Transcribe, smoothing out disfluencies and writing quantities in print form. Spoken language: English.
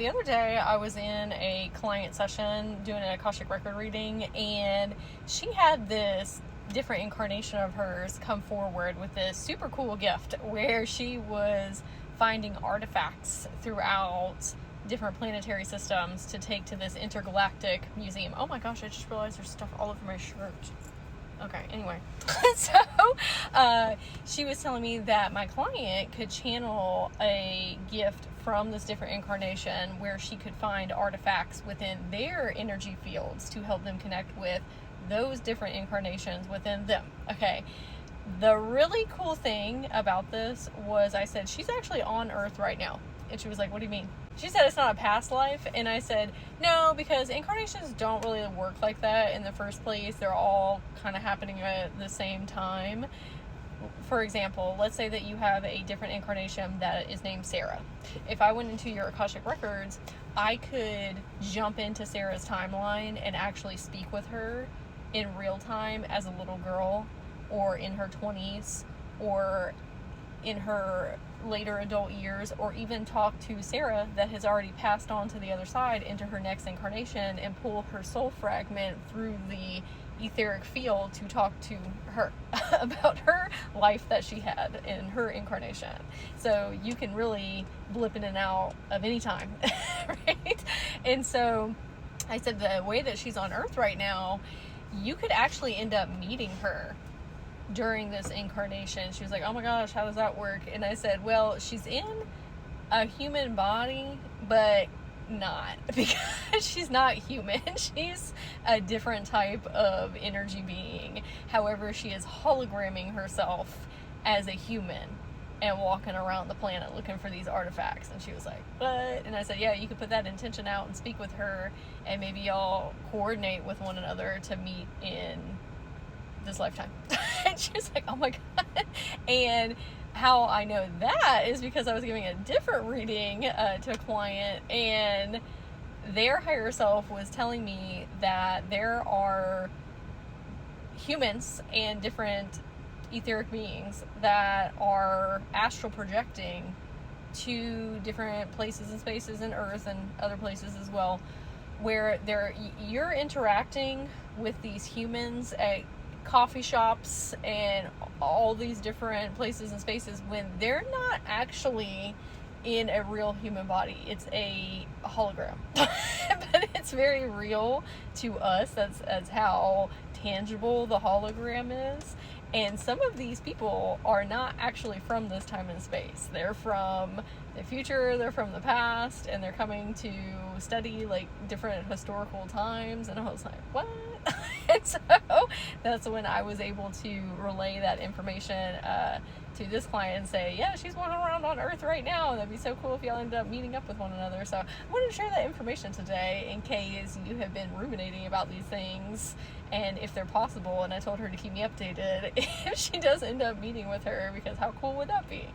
the other day I was in a client session doing an Akashic record reading, and she had this different incarnation of hers come forward with this super cool gift where she was finding artifacts throughout different planetary systems to take to this intergalactic museum. Oh my gosh, I just realized there's stuff all over my shirt. Okay, anyway. So, she was telling me that my client could channel a gift from this different incarnation where she could find artifacts within their energy fields to help them connect with those different incarnations within them. Okay. The really cool thing about this was I said, she's actually on Earth right now. And she was like, what do you mean? She said it's not a past life. And I said, no, because incarnations don't really work like that in the first place. They're all kind of happening at the same time. For example, let's say that you have a different incarnation that is named Sarah. If I went into your Akashic records, I could jump into Sarah's timeline and actually speak with her in real time as a little girl, or in her 20s, or in her later adult years, or even talk to Sarah that has already passed on to the other side into her next incarnation and pull her soul fragment through the etheric field to talk to her about her life that she had in her incarnation. So you can really blip in and out of any time, right? And so I said the way that she's on Earth right now, you could actually end up meeting her during this incarnation. She was like, oh my gosh, how does that work? And I said, well, she's in a human body, but not, because she's not human. She's a different type of energy being. However, she is hologramming herself as a human and walking around the planet looking for these artifacts. And she was like, what? And I said, yeah, you could put that intention out and speak with her, and maybe y'all coordinate with one another to meet in this lifetime. And she was like, oh my God. And how I know that is because I was giving a different reading to a client, and their higher self was telling me that there are humans and different etheric beings that are astral projecting to different places and spaces in Earth and other places as well, where you're interacting with these humans at coffee shops and all these different places and spaces when they're not actually in a real human body. It's a hologram. But it's very real to us. That's how tangible the hologram is. And some of these people are not actually from this time and space. They're from the future, they're from the past, and they're coming to study like different historical times. And I was like, what? And so that's when I was able to relay that information to this client and say, yeah, she's walking around on Earth right now. That'd be so cool if y'all ended up meeting up with one another. So I wanted to share that information today in case you have been ruminating about these things and if they're possible. And I told her to keep me updated if she does end up meeting with her, because how cool would that be?